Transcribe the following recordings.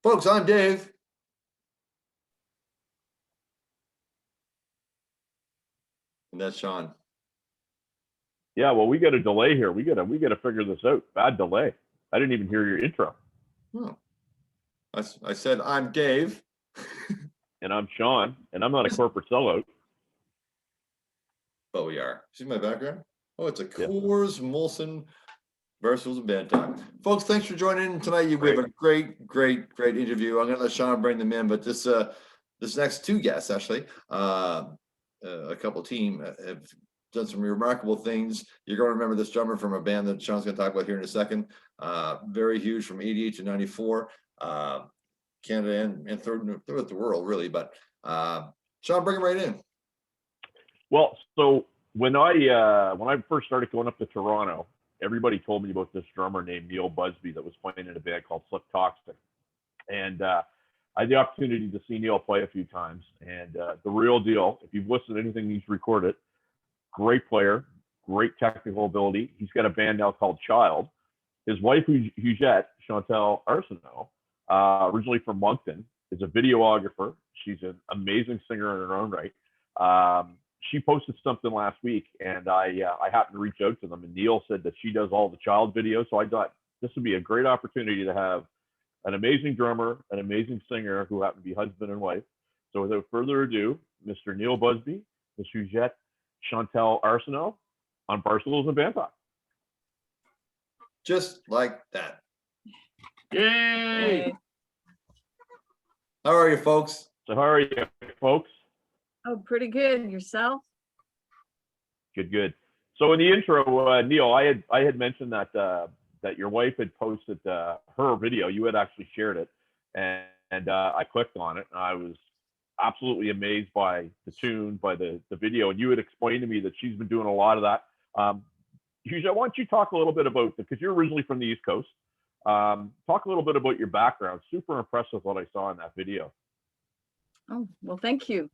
Folks, I'm Dave. And that's Sean. Yeah, well, we got a delay here. We gotta figure this out. Bad delay. I didn't even hear your intro. Oh. I said I'm Dave. And I'm Sean, and I'm not a corporate sellout. But we are. See my background? Oh, it's a Coors Molson Barstools and Bandtalk. Folks, thanks for joining in tonight. We have a great interview. I'm gonna let Sean bring them in, but this next two guests actually, a couple team have done some remarkable things. You're going to remember this drummer from a band that Sean's going to talk about here in a second. Very huge from 88 to 94, Canada and throughout the world, really. But Sean, bring him right in. Well, so when I first started going up to Toronto, everybody told me about this drummer named Neal Busby that was playing in a band called Slik Toxik. And I had the opportunity to see Neal play a few times. And the real deal, if you've listened to anything he's recorded, great player, great technical ability. He's got a band now called Chyld. His wife, Huguette Arsenault, originally from Moncton, is a videographer. She's an amazing singer in her own right. She posted something last week, and I happened to reach out to them, and Neal said that she does all the Chyld videos. So I thought this would be a great opportunity to have an amazing drummer, an amazing singer who happen to be husband and wife. So without further ado, Mr. Neal Busby, Ms. Huguette Arsenault on Barstools and Bandtalk. Just like that. Yay! How are you, folks? So how are you, folks? Oh, pretty good. Yourself? Good. So in the intro, Neal, I had mentioned that your wife had posted her video. You had actually shared it, and I clicked on it, and I was absolutely amazed by the tune, by the video. And you had explained to me that she's been doing a lot of that. Huguette, why don't you talk a little bit about, because you're originally from the East Coast. Talk a little bit about your background. Super impressed with what I saw in that video. Oh, well, thank you.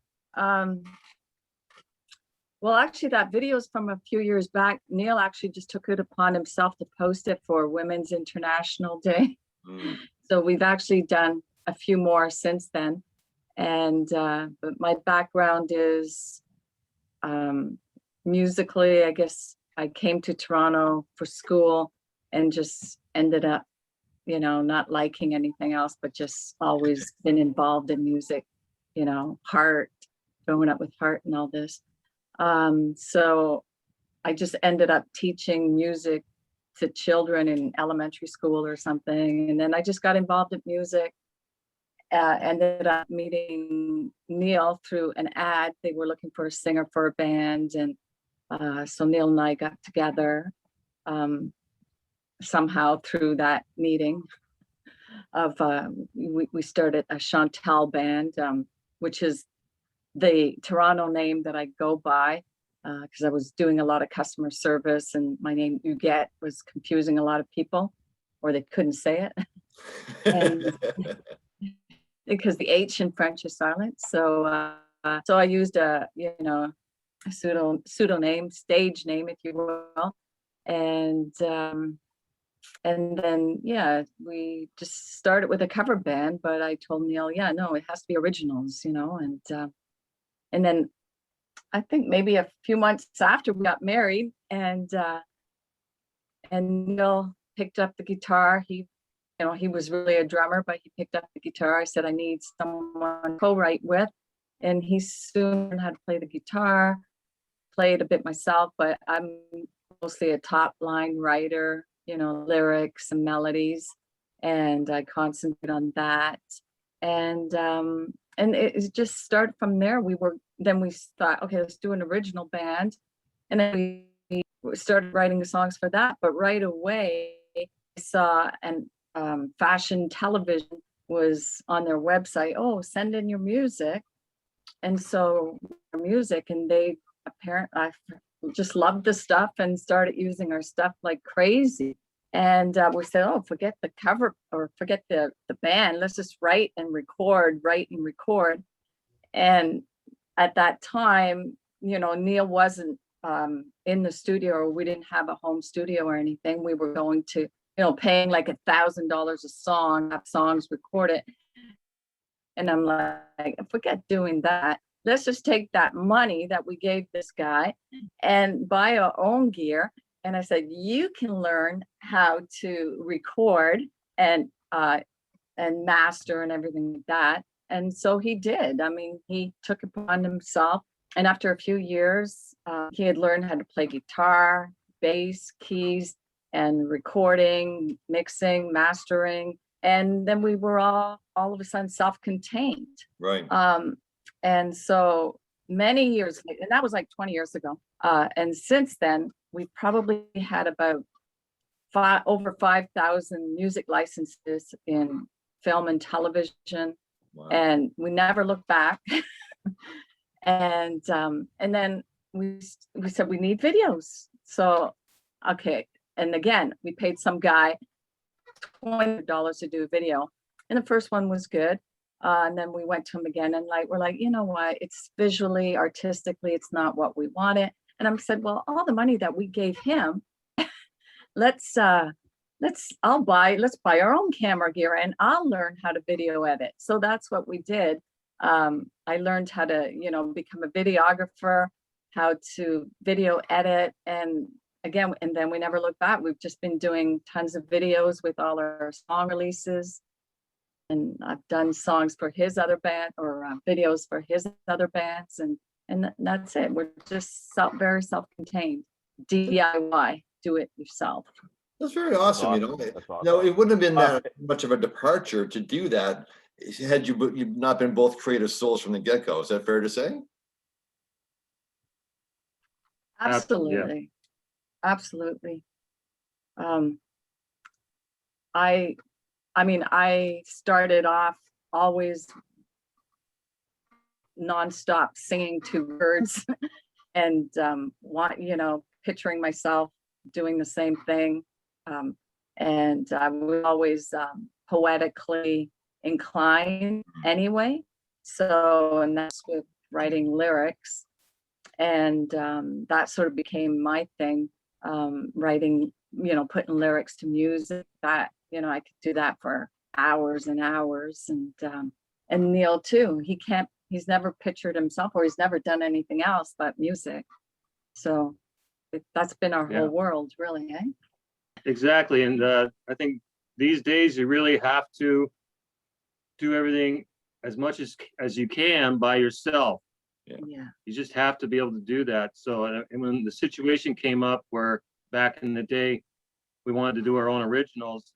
Well, actually, that video is from a few years back. Neal actually just took it upon himself to post it for Women's International Day. So we've actually done a few more since then. And but my background is musically, I guess I came to Toronto for school and just ended up, not liking anything else, but just always been involved in music, heart, growing up with heart and all this. So I just ended up teaching music to children in elementary school or something. And then I just got involved in music. Ended up meeting Neal through an ad. They were looking for a singer for a band. And so Neal and I got together somehow through that meeting we started a Chantal band, which is the Toronto name that I go by because I was doing a lot of customer service, and my name Huguette was confusing a lot of people, or they couldn't say it. And because the H in French is silent. So so I used a pseudonym, stage name, if you will. And then, we just started with a cover band, but I told Neal, no, it has to be originals, and then I think maybe a few months after we got married, and Neal picked up the guitar. He was really a drummer, but he picked up the guitar. I said, I need someone to co-write with, and he soon learned how to play the guitar, played a bit myself, but I'm mostly a top line writer, lyrics and melodies, and I concentrate on that. And it just started from there. We thought, okay, let's do an original band. And then we started writing the songs for that. But right away, I saw fashion television was on their website. Oh, send in your music. And so music, and they I just loved the stuff and started using our stuff like crazy. And we said, oh, forget the cover or forget the band. Let's just write and record. And at that time, Neal wasn't in the studio, or we didn't have a home studio or anything. We were going to, paying like $1,000 a song, have songs recorded. And I'm like, forget doing that. Let's just take that money that we gave this guy and buy our own gear. And I said, you can learn how to record and master and everything like that. And so he did. I mean, he took it upon himself. And after a few years, he had learned how to play guitar, bass, keys, and recording, mixing, mastering. And then we were all of a sudden self-contained. Right. And so many years, and that was like 20 years ago. And since then, we probably had about over 5,000 music licenses in film and television. Wow. And we never looked back. And then we said we need videos. So, okay. And again, we paid some guy $20 to do a video. And the first one was good. And then we went to him again and we're like, you know what? It's visually, artistically, it's not what we wanted. And I said, well, all the money that we gave him, let's buy our own camera gear and I'll learn how to video edit. So that's what we did. I learned how to, become a videographer, how to video edit. And again, and then we never looked back. We've just been doing tons of videos with all our song releases. And I've done songs for his other band or videos for his other bands. And that's it. We're just very self-contained. DIY, do it yourself. That's very awesome. That's awesome. No, it wouldn't have been that much of a departure to do that had you've not been both creative souls from the get-go. Is that fair to say? Absolutely. Yeah. Absolutely. I started off always nonstop singing to birds and picturing myself doing the same thing. And I was always poetically inclined anyway. So, and that's with writing lyrics. And that sort of became my thing, writing, putting lyrics to music. That, I could do that for hours and hours. And Neal too, he's never pictured himself or he's never done anything else but music. So that's been our whole world, really, eh? Exactly. And I think these days you really have to do everything as much as you can by yourself. Yeah. You just have to be able to do that. So, and when the situation came up where back in the day, we wanted to do our own originals,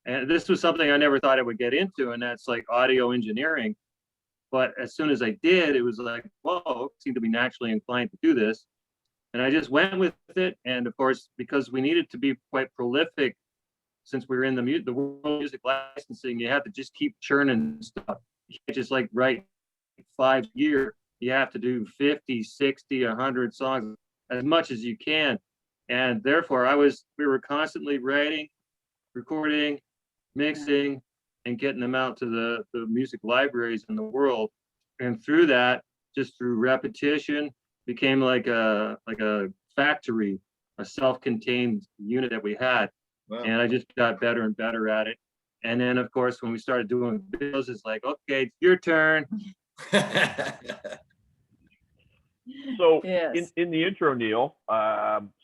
and this was something I never thought I would get into, and that's like audio engineering. But as soon as I did, it was like, whoa, I seem to be naturally inclined to do this. And I just went with it. And of course, because we needed to be quite prolific, since we were in the world of music licensing, you have to just keep churning stuff. You can't just like write 5 years. You have to do 50, 60, 100 songs, as much as you can. And therefore we were constantly writing, recording, mixing, and getting them out to the music libraries in the world. And through that, just through repetition, became like a factory, a self-contained unit that we had. Wow. And I just got better and better at it. And then of course, when we started doing videos, it's like, okay, it's your turn. So Yes. in the intro, Neal, so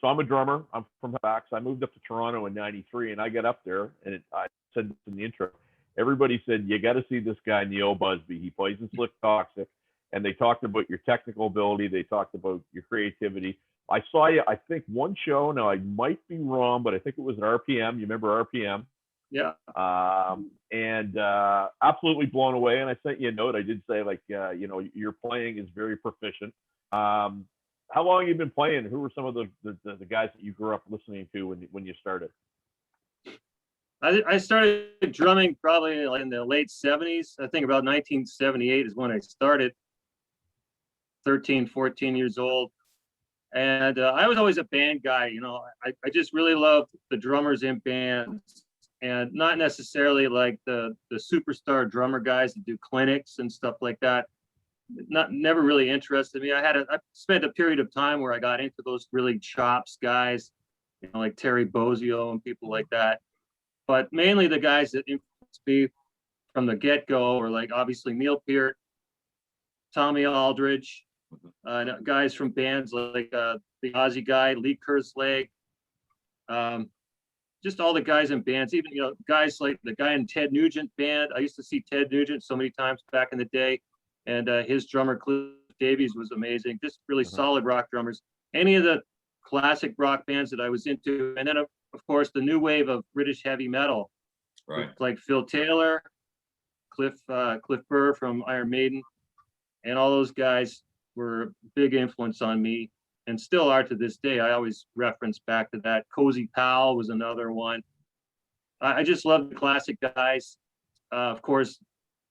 I'm a drummer. I'm from Halifax. I moved up to Toronto in '93, and I got up there, and I said in the intro, everybody said, you got to see this guy, Neal Busby. He plays in Slik Toxik, and they talked about your technical ability. They talked about your creativity. I saw you, I think, one show. Now, I might be wrong, but I think it was at RPM. You remember RPM? Yeah. And absolutely blown away. And I sent you a note. I did say, your playing is very proficient. How long have you been playing? Who were some of the guys that you grew up listening to when you started? I started drumming probably in the late 70s. I think about 1978 is when I started, 13, 14 years old. And I was always a band guy. I just really loved the drummers in bands, and not necessarily like the superstar drummer guys that do clinics and stuff like that. Never really interested me. I spent a period of time where I got into those really chops guys, like Terry Bozzio and people like that. but mainly the guys that influenced me from the get-go were like obviously Neil Peart, Tommy Aldridge, guys from bands like the Aussie guy, Lee Kerslake, just all the guys in bands, even, guys like the guy in Ted Nugent band. I used to see Ted Nugent so many times back in the day, and his drummer Cliff Davies was amazing. Just really solid rock drummers. Any of the classic rock bands that I was into, and then of course the new wave of British heavy metal, Right. like Phil Taylor, Cliff Burr from Iron Maiden, and all those guys were a big influence on me, and still are to this day. I always reference back to that. Cozy Powell was another one. I just love the classic guys. Of course,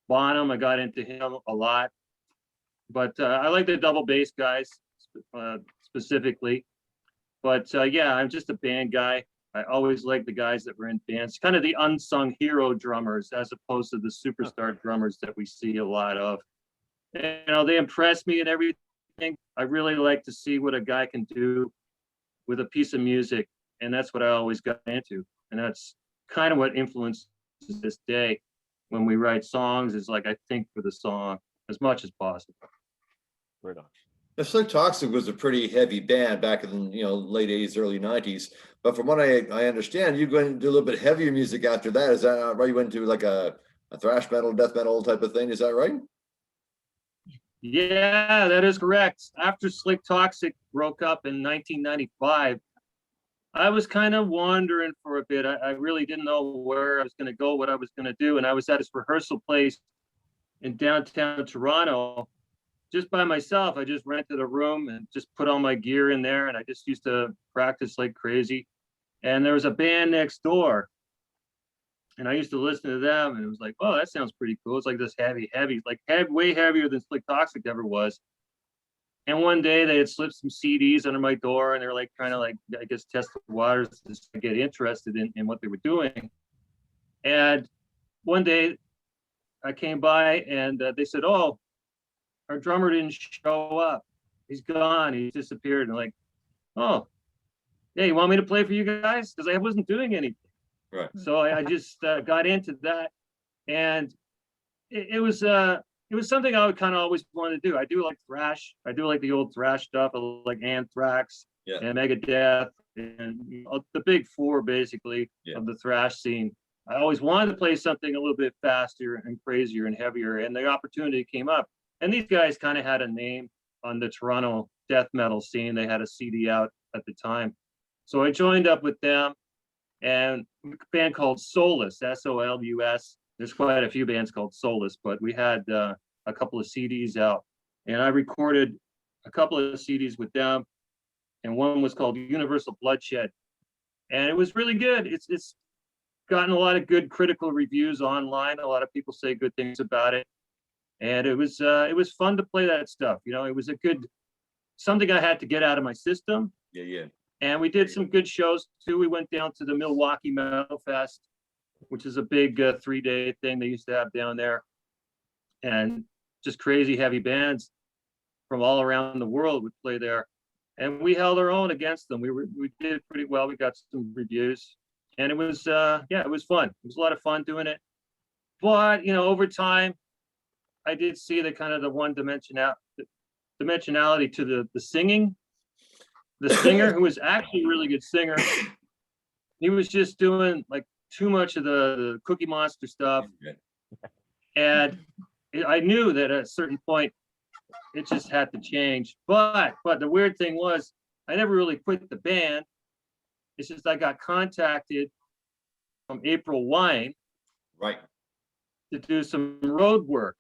Bonham, I got into him a lot. But I like the double bass guys specifically. But yeah, I'm just a band guy. I always like the guys that were in bands, kind of the unsung hero drummers, as opposed to the superstar drummers that we see a lot of. And, they impress me and everything. I really like to see what a guy can do with a piece of music, and that's what I always got into. And that's kind of what influences this day when we write songs, is like I think for the song as much as possible. Right on. The Slik Toxik was a pretty heavy band back in late 80s, early 90s. But from what I understand, you went into a little bit heavier music after that. Is that right? You went into like a thrash metal, death metal type of thing. Is that right? Yeah, that is correct. After Slik Toxik broke up in 1995, I was kind of wandering for a bit. I really didn't know where I was going to go, what I was going to do. And I was at his rehearsal place in downtown Toronto just by myself. I just rented a room and just put all my gear in there. And I just used to practice like crazy. And there was a band next door. And I used to listen to them, and it was like, oh, that sounds pretty cool. It's like this heavy, like way heavier than Slik Toxik ever was. And one day they had slipped some CDs under my door, and they were like trying to I guess test the waters to get interested in what they were doing. And one day I came by, and they said, oh, our drummer didn't show up. He's gone. He disappeared. And like, oh, yeah, you want me to play for you guys? Because I wasn't doing anything. Right. So I just got into that, and it was something I would kind of always want to do. I do like thrash. I do like the old thrash stuff. I like Anthrax and Megadeth and the big four basically of the thrash scene. I always wanted to play something a little bit faster and crazier and heavier, and the opportunity came up. And these guys kind of had a name on the Toronto death metal scene. They had a CD out at the time, so I joined up with them. And a band called Solus, S-O-L-U-S. There's quite a few bands called Solus, but we had a couple of CDs out. And I recorded a couple of CDs with them. And one was called Universal Bloodshed. And it was really good. It's gotten a lot of good critical reviews online. A lot of people say good things about it. And it was fun to play that stuff. It was something I had to get out of my system. Yeah. And we did some good shows too. We went down to the Milwaukee Metal Fest, which is a big 3-day thing they used to have down there. And just crazy heavy bands from all around the world would play there. And we held our own against them. We did pretty well. We got some reviews. And it was, it was fun. It was a lot of fun doing it. But, over time, I did see the kind of the dimensionality to the singing. The singer, who was actually a really good singer, he was just doing like too much of the Cookie Monster stuff. And I knew that at a certain point, it just had to change. But the weird thing was, I never really quit the band. It's just I got contacted from April Wine to do some road work.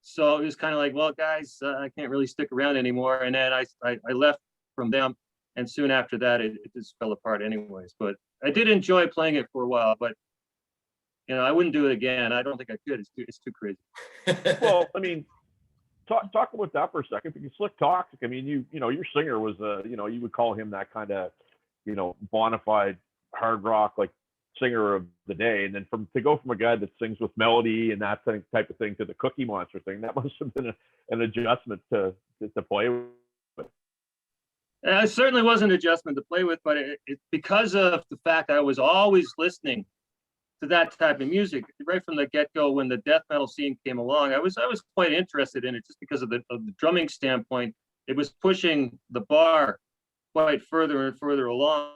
So it was kind of like, well, guys, I can't really stick around anymore. And then I left from them. And soon after that, it just fell apart anyways. But I did enjoy playing it for a while, but I wouldn't do it again. I don't think I could. It's too crazy. Well, I mean, talk about that for a second, because Slik Toxik, I mean, your singer was you would call him that kind of, bona fide hard rock like singer of the day, and then to go from a guy that sings with melody and that type of thing to the Cookie Monster thing, that must have been an adjustment to play with. It certainly was an adjustment to play with, but it because of the fact I was always listening to that type of music right from the get-go. When the death metal scene came along, I was quite interested in it just because of the drumming standpoint. It was pushing the bar quite further and further along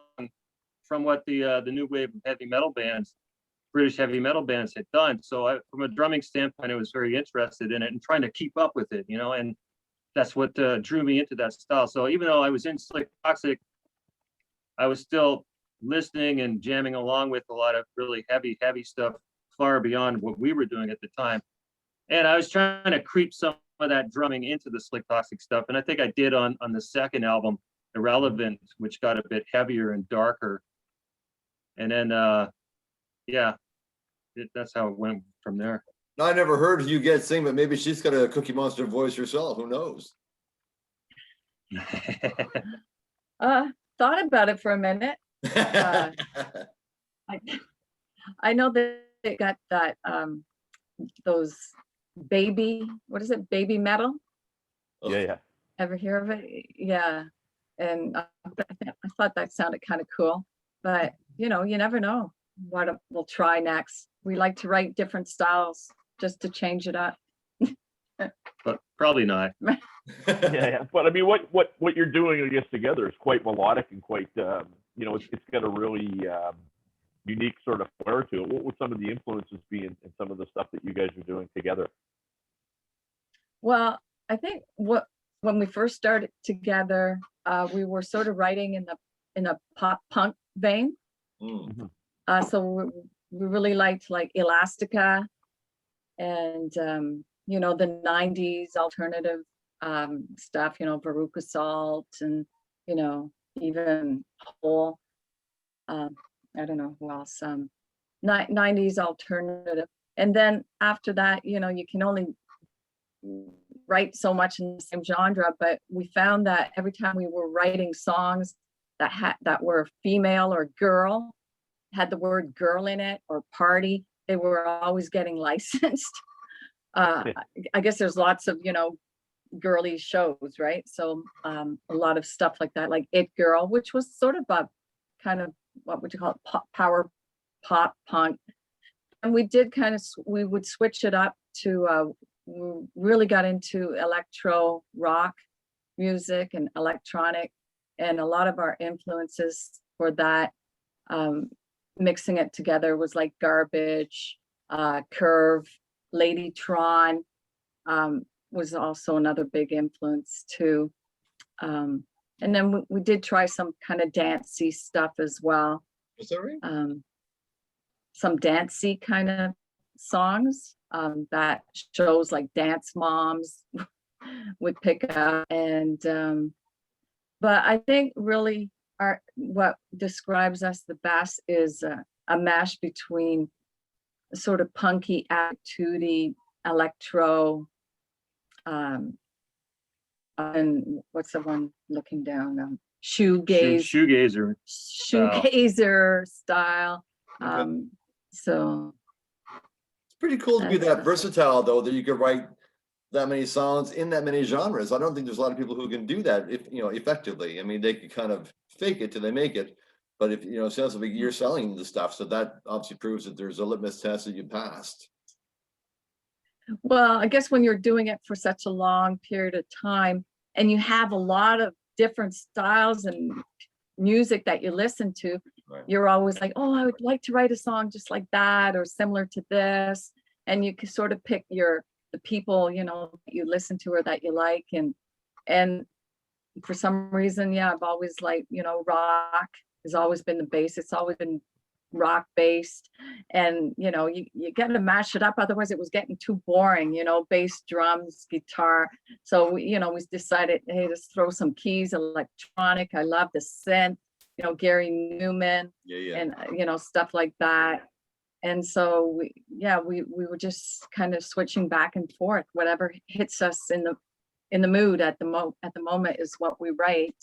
from what the new wave of heavy metal bands, British heavy metal bands, had done. So from a drumming standpoint, I was very interested in it and trying to keep up with it, you know, and that's what drew me into that style. So even though I was in Slik Toxik, I was still listening and jamming along with a lot of really heavy stuff far beyond what we were doing at the time. And I was trying to creep some of that drumming into the Slik Toxik stuff. And I think I did on the second album, Irrelevant, which got a bit heavier and darker. And then, that's how it went from there. No, I never heard Huguette sing, but maybe she's got a Cookie Monster voice herself. Who knows? Thought about it for a minute. I know that they got that those baby, what is it, baby metal? Yeah. Ever hear of it? Yeah. And I thought that sounded kind of cool, but you know, you never know what we'll try next. We like to write different styles just to change it up. But probably not. Yeah. But I mean, what you're doing, I guess, together is quite melodic and quite, you know, it's got a really unique sort of flair to it. What would some of the influences be in some of the stuff that you guys are doing together? Well, I think when we first started together, we were sort of writing in a pop punk vein. Mm. So we really liked like Elastica and you know, the 90s alternative stuff, you know, Veruca Salt and, you know, even Hole. I don't know who else. 90s alternative. And then after that, you know, you can only write so much in the same genre, but we found that every time we were writing songs that were female or girl, had the word girl in it, or party, they were always getting licensed. I guess there's lots of, you know, girly shows, right? So a lot of stuff like that, like It Girl, which was sort of a kind of, what would you call it, power pop punk. And we did kind of, we would switch it up to, we really got into electro rock music and electronic, and a lot of our influences for that, mixing it together was like Garbage, Curve, Ladytron was also another big influence too. And then we did try some kind of dancey stuff as well. Is that right? Some dancey kind of songs that shows like Dance Moms would pick up. And but I think really what describes us the best is a mash between sort of punky, attitude-y, electro, and what's the one looking down? Shoegazer style. Okay. So It's pretty cool to be that versatile, though, that you could write that many songs in that many genres. I don't think there's a lot of people who can do that, if you know, effectively. I mean, they could kind of fake it till they make it, but if you know, it sounds like you're selling the stuff, so that obviously proves that there's a litmus test that you passed. Well, I guess when you're doing it for such a long period of time, and you have a lot of different styles and music that you listen to, Right. You're always like, oh, I would like to write a song just like that or similar to this. And you can sort of pick the people, you know, that you listen to or that you like. And for some reason, yeah, I've always liked, you know, rock has always been the base. It's always been rock based. And, you know, you got to mash it up. Otherwise it was getting too boring, you know, bass, drums, guitar. So, you know, we decided, hey, let's throw some keys, electronic. I love the synth, you know, Gary Newman and, you know, stuff like that. And so we were just kind of switching back and forth. Whatever hits us in the mood at the moment is what we write.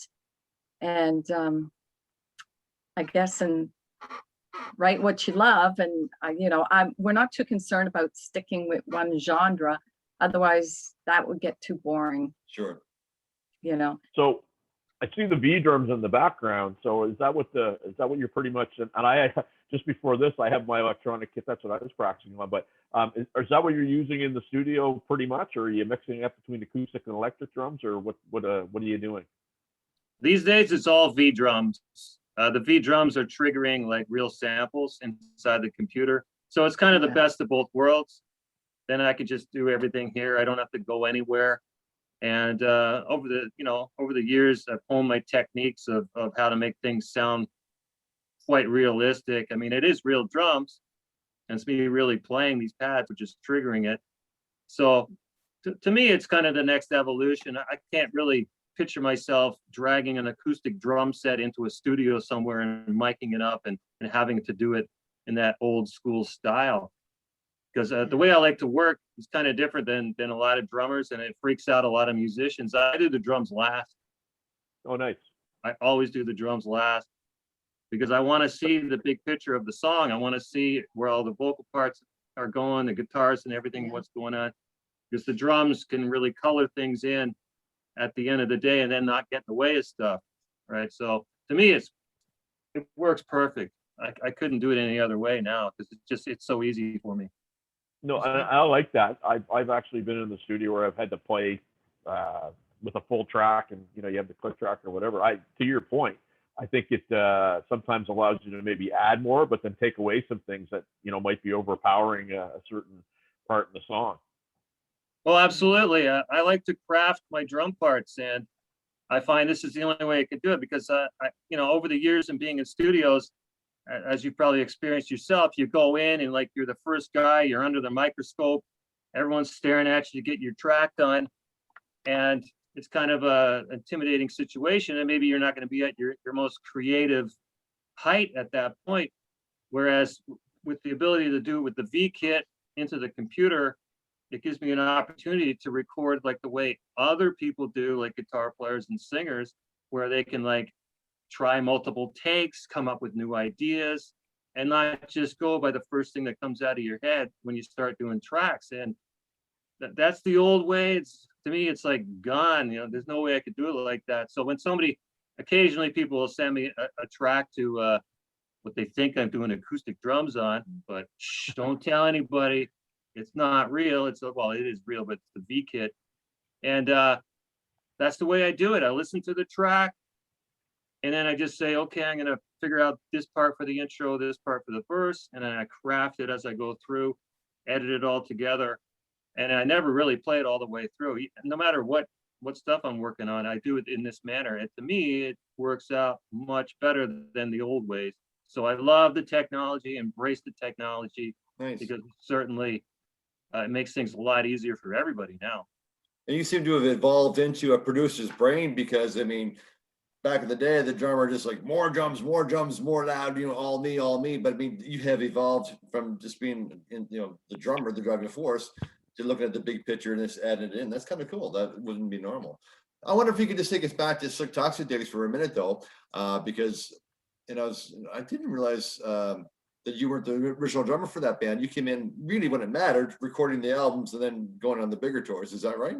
And I guess, and write what you love. And you know, we're not too concerned about sticking with one genre. Otherwise, that would get too boring. Sure. You know. So I see the V drums in the background. So is that what you're pretty much? And just before this, I have my electronic kit. That's what I was practicing on. But is that what you're using in the studio pretty much, or are you mixing up between acoustic and electric drums, or what are you doing? These days, it's all V drums. The V drums are triggering like real samples inside the computer. So it's kind of the best of both worlds. Then I could just do everything here. I don't have to go anywhere. And over the years, I've honed my techniques of how to make things sound quite realistic. I mean, it is real drums, and it's me really playing these pads, which is triggering it. So to me, it's kind of the next evolution. I can't really picture myself dragging an acoustic drum set into a studio somewhere and miking it up and having to do it in that old school style. Because the way I like to work is kind of different than a lot of drummers, and it freaks out a lot of musicians. I do the drums last. Oh, nice. I always do the drums last because I want to see the big picture of the song. I want to see where all the vocal parts are going, the guitars and everything, what's going on. Because the drums can really color things in at the end of the day and then not get in the way of stuff, right? So to me, it works perfect. I couldn't do it any other way now because it's so easy for me. No, I like that. I've actually been in the studio where I've had to play with a full track, and you have the click track or whatever. To your point, I think it sometimes allows you to maybe add more, but then take away some things that might be overpowering a certain part in the song. Well, absolutely. I like to craft my drum parts, and I find this is the only way I can do it because over the years and being in studios, as you probably experienced yourself, you go in and like you're the first guy, you're under the microscope, everyone's staring at you to get your track done, and it's kind of a intimidating situation, and maybe you're not going to be at your most creative height at that point. Whereas with the ability to do it with the V kit into the computer, it gives me an opportunity to record like the way other people do, like guitar players and singers, where they can like try multiple takes, come up with new ideas, and not just go by the first thing that comes out of your head when you start doing tracks. And that's the old way. To me, it's like gone. There's no way I could do it like that. So when occasionally people will send me a track to what they think I'm doing acoustic drums on, but shh, don't tell anybody. It's not real. It is real, but it's the V kit. And that's the way I do it. I listen to the track, and then I just say, okay, I'm going to figure out this part for the intro, this part for the verse, and then I craft it as I go through, edit it all together. And I never really play it all the way through. No matter what stuff I'm working on, I do it in this manner. And to me, it works out much better than the old ways. So I love the technology, embrace the technology, because certainly it makes things a lot easier for everybody now. And you seem to have evolved into a producer's brain because, I mean, back in the day, the drummer just like more drums, more loud, all me. But I mean, you have evolved from just being the drummer, the driving force, to looking at the big picture and just adding it in. That's kind of cool. That wouldn't be normal. I wonder if you could just take us back to Slik Toxik days for a minute though, because I didn't realize that you weren't the original drummer for that band. You came in really when it mattered, recording the albums and then going on the bigger tours. Is that right?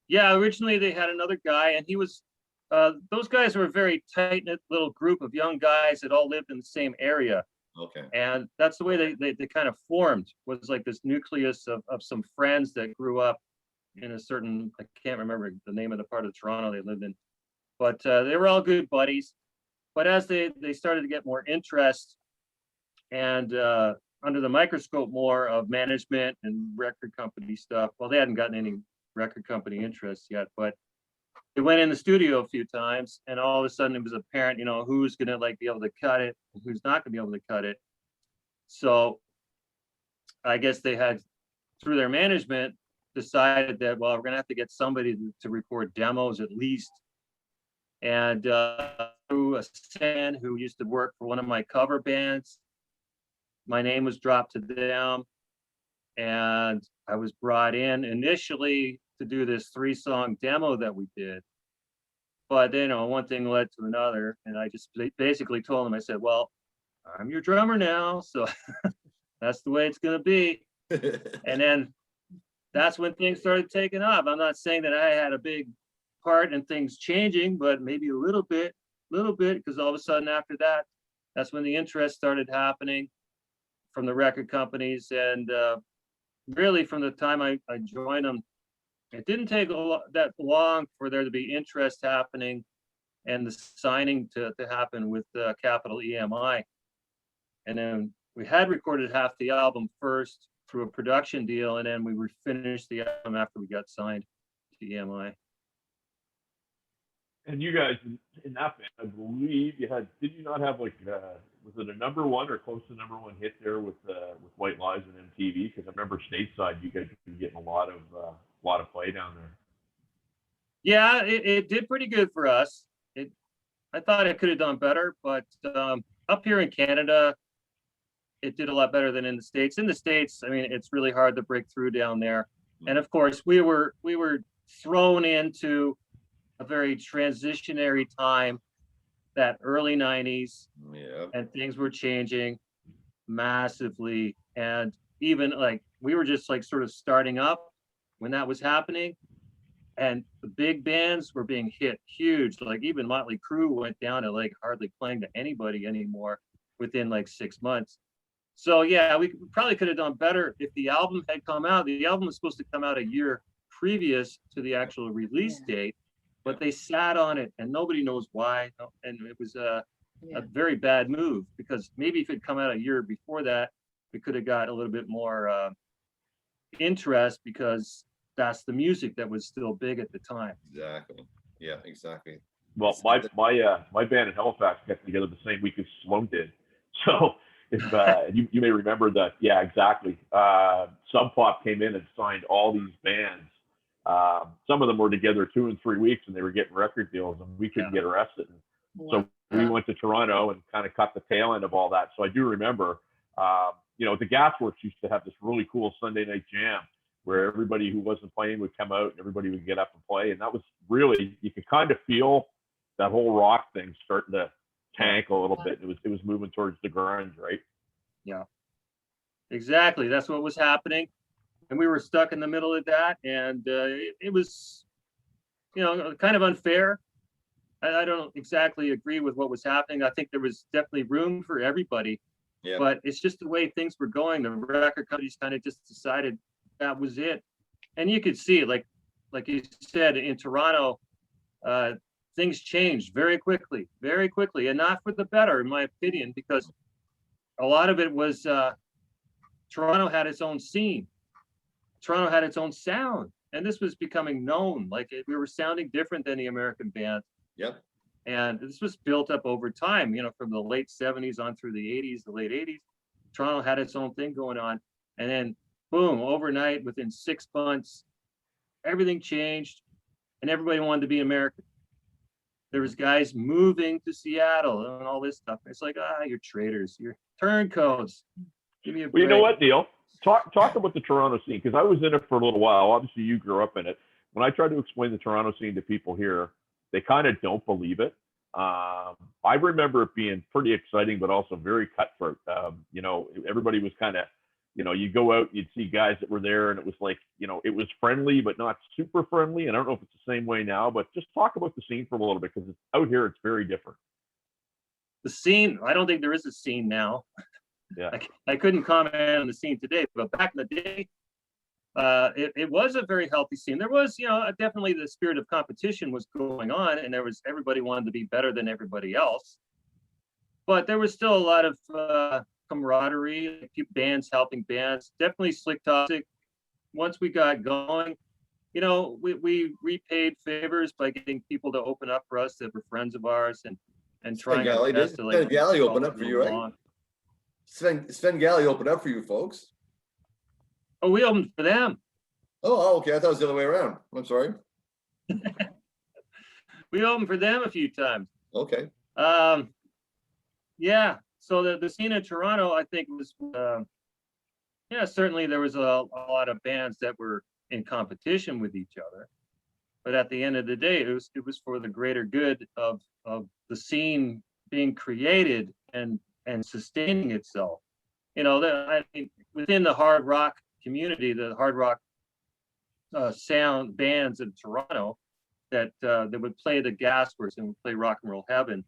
Yeah, originally they had another guy, and he was those guys were a very tight-knit little group of young guys that all lived in the same area. Okay. And that's the way they kind of formed, was like this nucleus of some friends that grew up in a certain, I can't remember the name of the part of Toronto they lived in, but they were all good buddies. But as they started to get more interest and under the microscope more of management and record company stuff, well, they hadn't gotten any record company interest yet, but they went in the studio a few times, and all of a sudden it was apparent, who's going to be able to cut it and who's not going to be able to cut it. So I guess they had, through their management, decided that, well, we're going to have to get somebody to record demos at least. And through a fan who used to work for one of my cover bands, my name was dropped to them, and I was brought in initially to do this 3-song demo that we did. But then, one thing led to another, and I just basically told them, I said, well, I'm your drummer now, so that's the way it's going to be. And then that's when things started taking off. I'm not saying that I had a big part in things changing, but maybe a little bit, because all of a sudden after that, That's when the interest started happening from the record companies. And really from the time I joined them, it didn't take that long for there to be interest happening and the signing to happen with Capital EMI. And then we had recorded half the album first through a production deal, and then we finished the album after we got signed to EMI. And you guys in that band, I believe you had, did you not have like, was it a number one or close to number one hit there with White Lies and MTV? Because I remember stateside, you guys were getting a lot of play down there. Yeah, it did pretty good for us. I thought it could have done better, but up here in Canada, it did a lot better than in the States. In the States, I mean, it's really hard to break through down there. And of course, we were thrown into a very transitionary time, that early 90s. Yeah. And things were changing massively. And even like, we were just like sort of starting up when that was happening. And the big bands were being hit huge. Like even Motley Crue went down to like hardly playing to anybody anymore within like 6 months. So yeah, we probably could have done better if the album had come out. The album was supposed to come out a year previous to the actual release date, but they sat on it and nobody knows why. And it was a very bad move, because maybe if it had come out a year before that, we could have got a little bit more interest, because that's the music that was still big at the time. Exactly. Yeah, exactly. Well, my band in Halifax got together the same week as Sloan did. So if you may remember that, yeah, exactly. Sub Pop came in and signed all these bands. Some of them were together 2 and 3 weeks, and they were getting record deals, and we couldn't get arrested. So we went to Toronto and kind of cut the tail end of all that. So I do remember, the Gasworks used to have this really cool Sunday night jam where everybody who wasn't playing would come out and everybody would get up and play. And that was really, you could kind of feel that whole rock thing starting to tank a little bit. It was moving towards the grunge, right? Yeah, exactly. That's what was happening. And we were stuck in the middle of that. And it was, kind of unfair. I don't exactly agree with what was happening. I think there was definitely room for everybody. Yeah. But it's just the way things were going. The record companies kind of just decided that was it. And you could see it, like you said, in Toronto, things changed very quickly, and not for the better, in my opinion, because a lot of it was Toronto had its own scene. Toronto had its own sound, and this was becoming known. Like we were sounding different than the American bands. Yep. And this was built up over time, from the late 70s on through the 80s, the late 80s. Toronto had its own thing going on. And then boom, overnight, within 6 months, everything changed and everybody wanted to be American. There was guys moving to Seattle and all this stuff. It's like, you're traitors, you're turncoats. Give me a break. Well, you know what, Neal? Talk about the Toronto scene, because I was in it for a little while. Obviously, you grew up in it. When I try to explain the Toronto scene to people here, they kind of don't believe it. I remember it being pretty exciting, but also very cutthroat. Everybody was kind of, you go out, you'd see guys that were there, and it was like, it was friendly, but not super friendly. And I don't know if it's the same way now, but just talk about the scene for a little bit, because out here, it's very different. The scene, I don't think there is a scene now. Yeah. I couldn't comment on the scene today, but back in the day, it was a very healthy scene. There was, definitely the spirit of competition was going on, and everybody wanted to be better than everybody else. But there was still a lot of camaraderie, bands helping bands. Definitely Slik Toxik. Once we got going, we repaid favors by getting people to open up for us that were friends of ours, and trying our best to Sven Galley opened up for you, right? Sven Galley opened up for you folks. Oh, we opened for them. Oh, okay. I thought it was the other way around. I'm sorry. We opened for them a few times. Okay. Yeah. So the scene in Toronto, I think, was, certainly there was a lot of bands that were in competition with each other. But at the end of the day, it was for the greater good of the scene being created and sustaining itself. Within the hard rock community, the hard rock sound bands in Toronto that would play the Gasworks and would play Rock and Roll Heaven.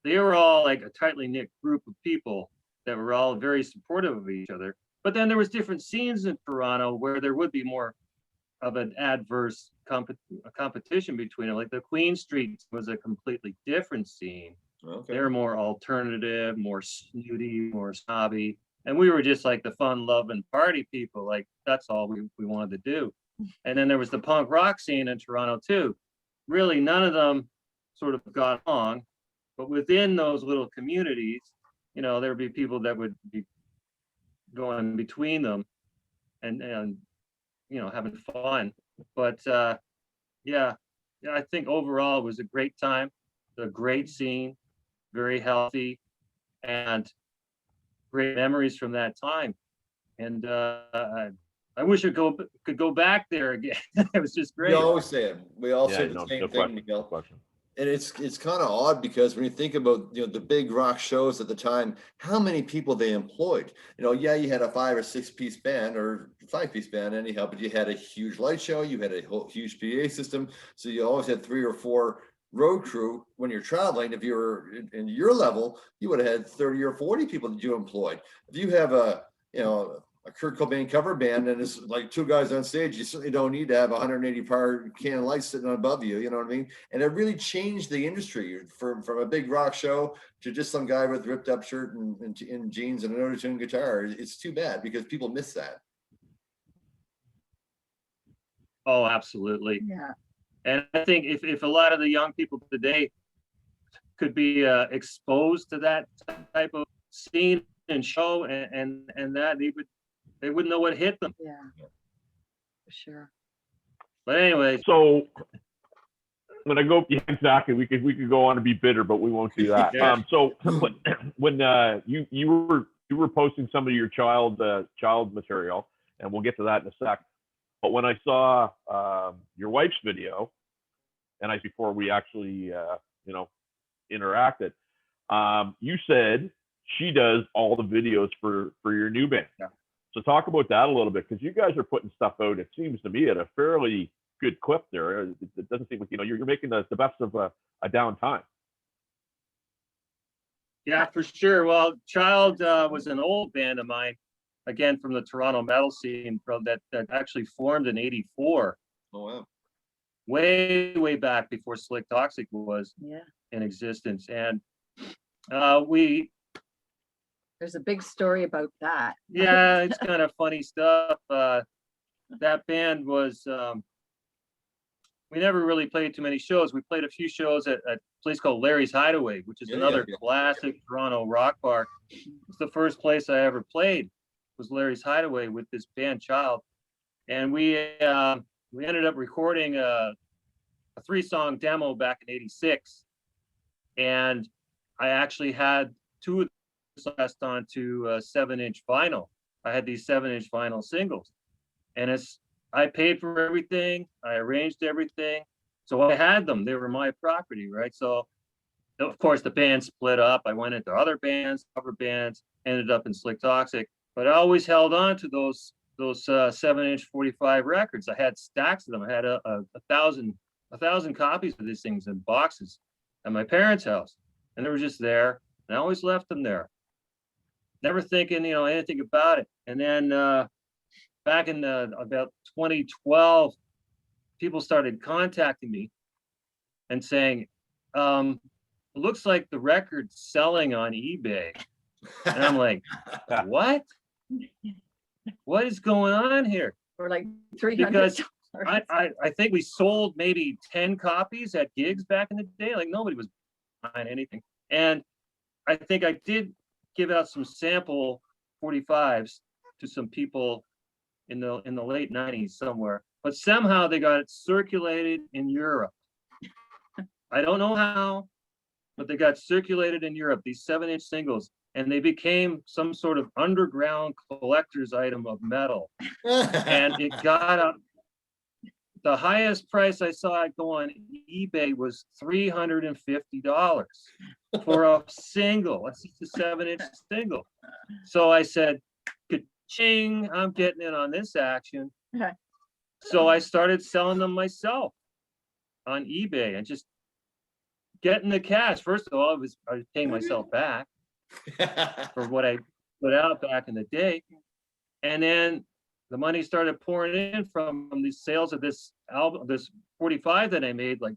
they were all like a tightly knit group of people that were all very supportive of each other. But then there was different scenes in Toronto where there would be more of an adverse competition between them. Like the Queen Street was a completely different scene. Okay. They're more alternative, more snooty, more snobby. And we were just like the fun loving party people. Like that's all we wanted to do. And then there was the punk rock scene in Toronto too. Really, none of them sort of got along. But within those little communities, you know, there would be people that would be going between them and you know, having fun. But yeah, I think overall it was a great time, a great scene, very healthy, and great memories from that time. And I wish I could go back there again. It was just great. We always say it. We all Yeah, say the no, same no thing, question, no Miguel. question. And it's kind of odd because when you think about, you know, the big rock shows at the time, how many people they employed. You know, yeah, you had a 5 or 6 piece band or 5-piece band anyhow, but you had a huge light show, you had a whole huge PA system, so you always had 3 or 4 road crew when you're traveling. If you were in your level, you would have had 30 or 40 people that you employed. If you have a, you know, a Kurt Cobain cover band and it's like 2 guys on stage, you certainly don't need to have 180 power can lights sitting above you, you know what I mean? And it really changed the industry from a big rock show to just some guy with ripped up shirt and jeans and an auto-tune guitar. It's too bad because people miss that. Oh, absolutely. Yeah. And I think if a lot of the young people today could be exposed to that type of scene and show and that they wouldn't know what hit them. Yeah. For sure. But anyway, So when I go, yeah, exactly, we could go on and be bitter, but we won't do that. Yeah. So when you were posting some of your child material, and we'll get to that in a sec. But when I saw your wife's video, and before we actually you know, interacted, you said she does all the videos for your new band. Yeah. So talk about that a little bit, because you guys are putting stuff out, it seems to me, at a fairly good clip there. It doesn't seem like, you know, you're making the best of a downtime. yeah, for sure. Well, Chyld was an old band of mine, again, from the Toronto metal scene that actually formed in '84, Oh, wow. way back before Slik Toxik was Yeah. in existence. And There's a big story about that. yeah, it's kind of funny stuff. That band was, we never really played too many shows. We played a few shows at a place called Larry's Hideaway, which is Yeah, another yeah. classic Toronto rock bar. It's the first place I ever played, was Larry's Hideaway with this band Chyld. And we ended up recording a 3-song demo back in '86. And I actually had 2 of the songs onto 7-inch vinyl. I had these 7-inch vinyl singles. And I paid for everything. I arranged everything. So I had them. They were my property, right? So, of course, the band split up. I went into other bands, cover bands, ended up in Slik Toxik. But I always held on to those 7-inch 45 records. I had stacks of them. I had a thousand copies of these things in boxes at my parents' house. And they were just there. And I always left them there, never thinking, you know, anything about it. And then back in about 2012, people started contacting me and saying, it looks like the record's selling on eBay. And I'm like, what? What is going on here? For like 300. Because I think we sold maybe 10 copies at gigs back in the day. Like nobody was buying anything. And I think I did give out some sample 45s to some people in the late 90s somewhere, but somehow they got it circulated in Europe. I don't know how, but they got circulated in Europe, these 7-inch singles, and they became some sort of underground collector's item of metal. And it got up. The highest price I saw it go on eBay was $350 for a single. That's just a 7-inch single. So I said, ka-ching, I'm getting in on this action. Okay. So I started selling them myself on eBay and just getting the cash. First of all, I was paying myself back for what I put out back in the day. And then the money started pouring in from these sales of this album, this 45 that I made like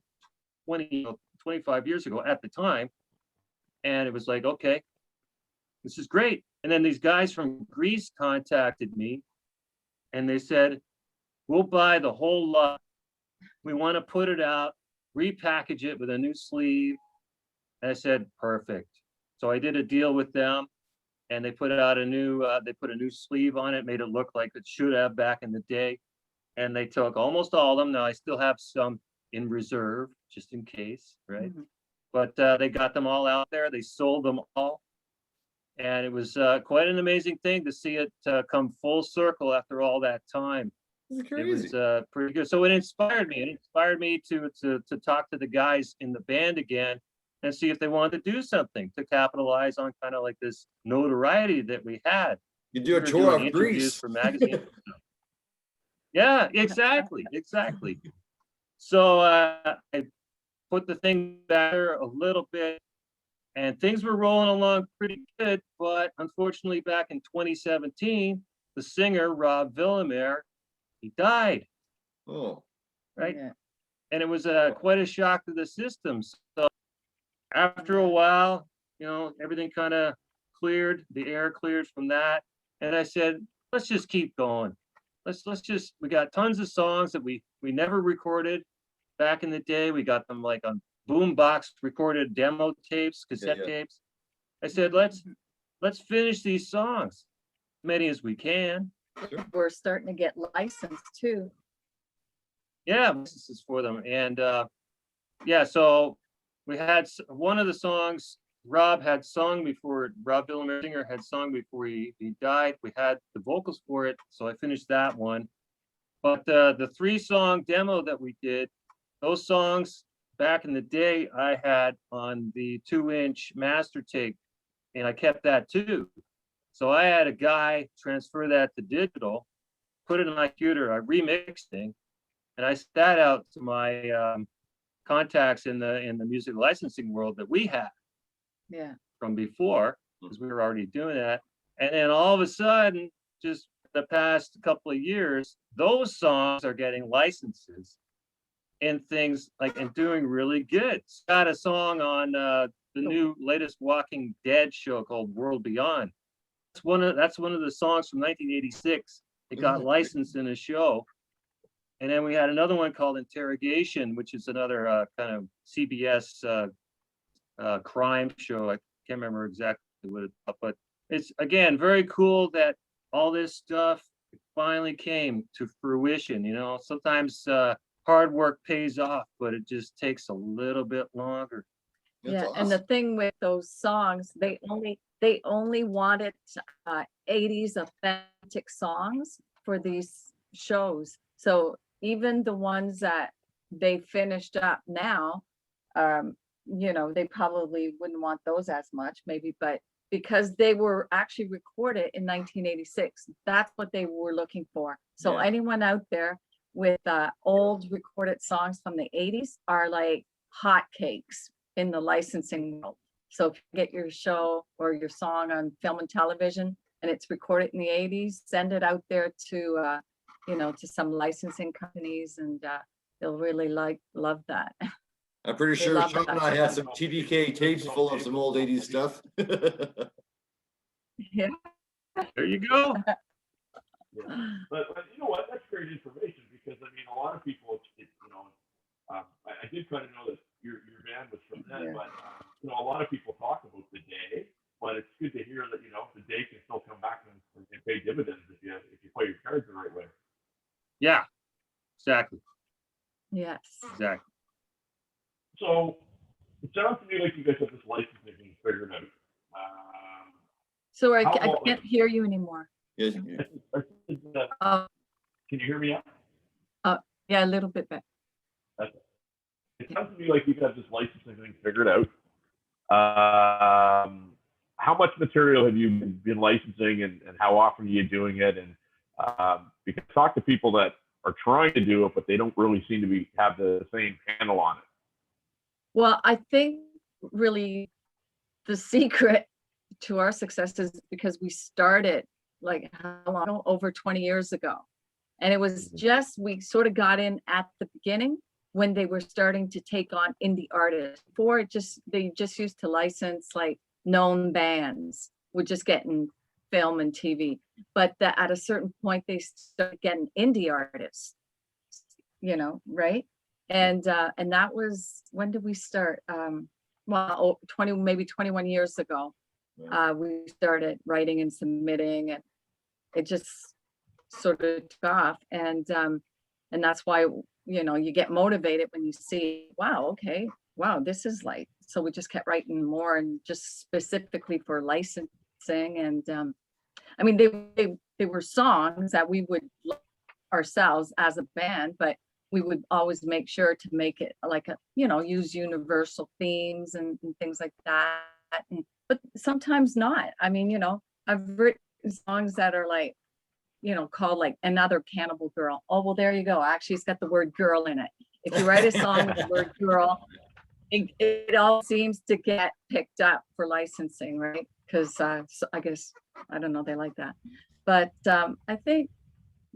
25 years ago at the time. And it was like, okay, this is great. And then these guys from Greece contacted me and they said, we'll buy the whole lot. We want to put it out, repackage it with a new sleeve. And I said, perfect. So I did a deal with them and they put out a new sleeve on it, made it look like it should have back in the day. And they took almost all of them. Now I still have some in reserve just in case, right? Mm-hmm. But they got them all out there. They sold them all. And it was quite an amazing thing to see it come full circle after all that time. It was pretty good. So it inspired me. It inspired me to talk to the guys in the band again and see if they wanted to do something to capitalize on kind of like this notoriety that we had. You do a tour of Greece for magazines. Yeah, exactly. So I put the thing back there a little bit and things were rolling along pretty good. But unfortunately, back in 2017, the singer, Rob Villamere, he died. Oh. Right. Yeah. And it was quite a shock to the system. So after a while, everything kind of cleared, the air cleared from that. And I said, let's just keep going. We got tons of songs that we never recorded back in the day. We got them like on boombox recorded demo tapes, cassette tapes. I said, let's finish these songs, many as we can. We're starting to get licensed too. Yeah, licenses for them. And so we had one of the songs Rob Villamere singer had sung before he died. We had the vocals for it, so I finished that one. But the 3-song demo that we did, those songs back in the day I had on the 2-inch master tape, and I kept that too. So I had a guy transfer that to digital, put it in my computer, I remixed thing, and I sent that out to my contacts in the music licensing world that we had. Yeah. From before, because we were already doing that. And then all of a sudden, just the past couple of years, those songs are getting licenses and things like and doing really good. Got a song on the new latest Walking Dead show called World Beyond. That's one of the songs from 1986. It got licensed in a show. And then we had another one called Interrogation, which is another kind of CBS crime show. I can't remember exactly what it's about, but it's again very cool that all this stuff finally came to fruition. Sometimes hard work pays off, but it just takes a little bit longer. That's awesome. And the thing with those songs, they only wanted 80s authentic songs for these shows. So even the ones that they finished up now, they probably wouldn't want those as much, maybe, but because they were actually recorded in 1986, that's what they were looking for. So anyone out there with old recorded songs from the 80s are like hotcakes in the licensing world. So if you get your show or your song on film and television and it's recorded in the 80s, send it out there to to some licensing companies, and they'll really love that. I'm pretty sure Sean and I had some TDK tapes full of some old 80s stuff. Yeah. There you go. Yeah. But you know what? That's great information because, a lot of people, I did kind of know that your band was from then, but, a lot of people talk about the day, but it's good to hear that, the day can still come back and pay dividends if you play your cards the right way. Yeah, exactly. Yes. Exactly. So it sounds to me like you guys have this licensing thing figured out. So I can't hear you anymore. Yes. Can you hear me now? Yeah, a little bit better. Okay. It sounds to me like you guys have this licensing thing figured out. How much material have you been licensing, and how often are you doing it? And because I talk to people that are trying to do it, but they don't really seem to have the same handle on it. Well, I think really the secret to our success is because we started like how long? Over 20 years ago. And it was just, we sort of got in at the beginning when they were starting to take on indie artists. Before they just used to license like known bands, would just get in film and TV. But at a certain point, they started getting indie artists, right? And that was, when did we start? Well, 20, maybe 21 years ago, we started writing and submitting, and it just sort of took off. And that's why, you get motivated when you see, wow, okay, wow, this is like, so we just kept writing more, and just specifically for licensing. And I mean, they were songs that we would ourselves as a band, but we would always make sure to make it like use universal themes and things like that. But sometimes not. I mean, I've written songs that are like, called like Another Cannibal Girl. Oh, well, there you go. Actually, it's got the word girl in it. If you write a song with the word girl, it all seems to get picked up for licensing, right? Because so I guess, I don't know, they like that. But I think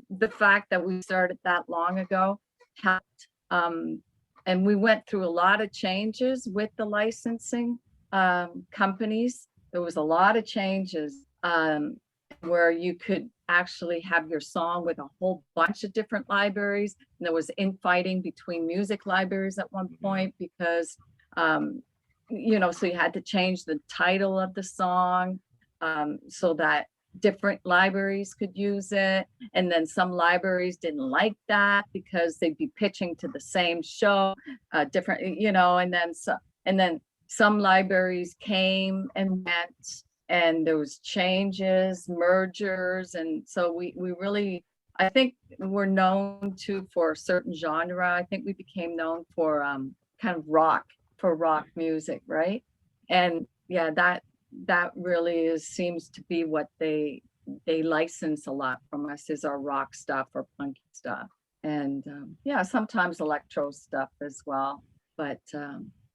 the fact that we started that long ago helped. And we went through a lot of changes with the licensing companies. There was a lot of changes where you could actually have your song with a whole bunch of different libraries. And there was infighting between music libraries at one point because, so you had to change the title of the song so that different libraries could use it. And then some libraries didn't like that because they'd be pitching to the same show, different, and then some libraries came and went, and there was changes, mergers. And so we really, I think we're known for a certain genre. I think we became known for kind of rock music, right? And yeah, that really seems to be what they license a lot from us, is our rock stuff or punky stuff. And sometimes electro stuff as well. But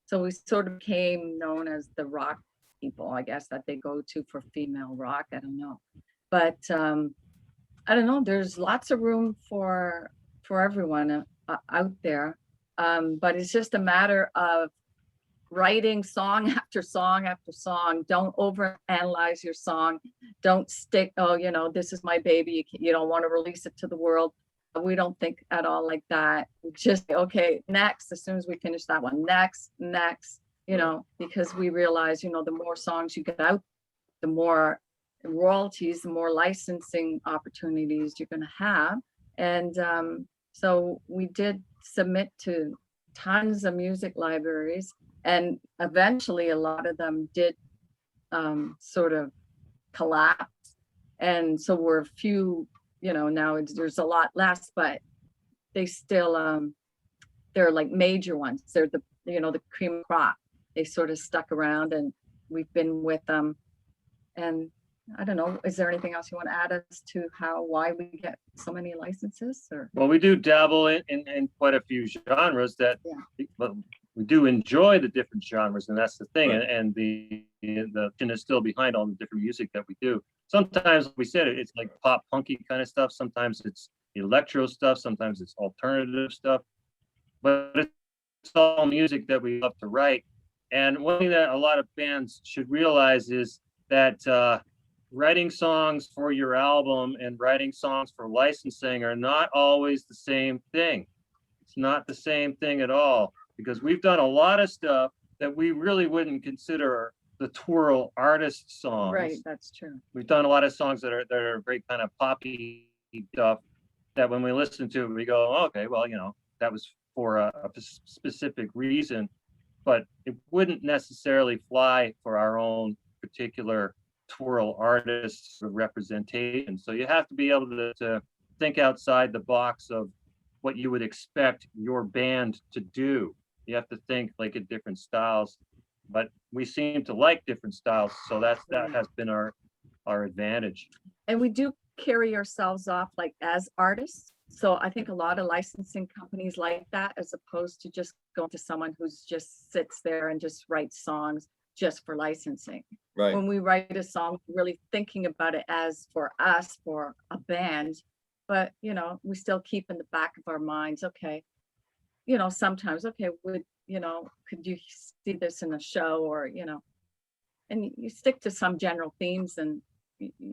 so we sort of became known as the rock people, I guess, that they go to for female rock. I don't know. But I don't know, there's lots of room for everyone out there. But it's just a matter of writing song after song after song. Don't overanalyze your song. Don't stick, this is my baby, you don't want to release it to the world. We don't think at all like that. Just, okay, next, as soon as we finish that one, next, because we realize, the more songs you get out, the more royalties, the more licensing opportunities you're going to have. And so we did submit to tons of music libraries, and eventually a lot of them did sort of collapse. And so we're a few, now there's a lot less, but they still, they're like major ones. They're the cream of crop. They sort of stuck around, and we've been with them. And I don't know, is there anything else you want to add as to why we get so many licenses? Or well, we do dabble in quite a few genres but we do enjoy the different genres, and that's the thing. Right. And the is still behind all the different music that we do. Sometimes we said it's like pop punky kind of stuff. Sometimes it's electro stuff. Sometimes it's alternative stuff. But it's all music that we love to write. And one thing that a lot of bands should realize is that writing songs for your album and writing songs for licensing are not always the same thing. It's not the same thing at all, because we've done a lot of stuff that we really wouldn't consider the Twirl artist songs. Right, that's true. We've done a lot of songs that are very kind of poppy stuff that when we listen to it, we go, oh, okay, well, that was for a specific reason, but it wouldn't necessarily fly for our own particular Twirl artists representation. So you have to be able to think outside the box of what you would expect your band to do. You have to think like at different styles, but we seem to like different styles, so that has been our advantage. And we do carry ourselves off like as artists. So I think a lot of licensing companies like that, as opposed to just going to someone who's just sits there and just writes songs just for licensing. Right. When we write a song, we're really thinking about it as for us, for a band, but you know, we still keep in the back of our minds, okay, you know, sometimes, okay, would, you know, could you see this in a show, or, you know, and you stick to some general themes and